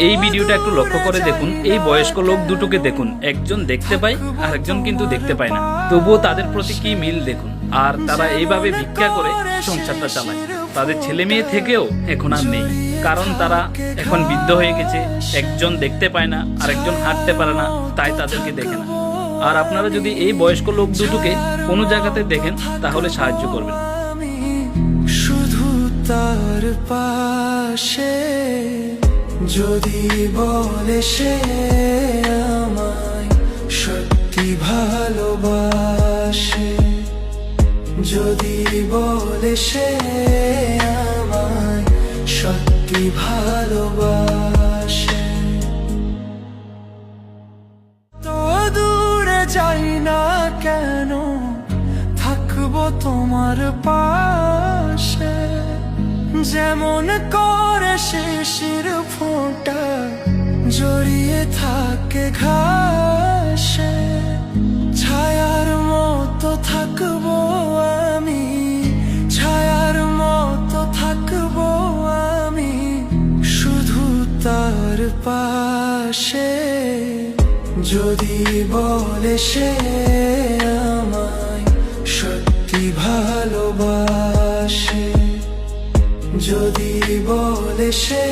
এই ভিডিওটা একটু লক্ষ্য করে দেখুন, এই বয়স্ক লোক দুটোকে দেখুন, একজন দেখতে পায় আর একজন কিন্তু দেখতে পায় না, তবুও তাদের প্রতি কি মিল দেখুন। আর তারা এইভাবে ভিক্ষা করে সংসারটা চালায়। তাদের ছেলে মেয়ে থেকেও এখন আর নেই, কারণ তারা এখন বৃদ্ধ হয়ে গেছে। একজন দেখতে পায় না, আর একজন হাঁটতে পারে না, তাই তাদেরকে দেখে না। আর আপনারা যদি এই বয়স্ক লোক দুটোকে কোনো জায়গাতে দেখেন তাহলে সাহায্য করবেন। শুধু তার পাশে যদি বলে সে আমায় সত্যি ভালোবাসে, যদি বলে সে আমায় সত্যি ভালোবাসে, তো দূরে যাই না কেন, থাকবো তোমার পাশে। যেমন করে শিশির ফোঁটা জড়িয়ে থাকে ঘাসে, ছায়ার মতো থাকবো আমি, ছায়ার মতো থাকবো আমি, শুধু তার পাশে। যদি বলে সে আমায় সত্যি ভালোবাসে, যদি বলে সে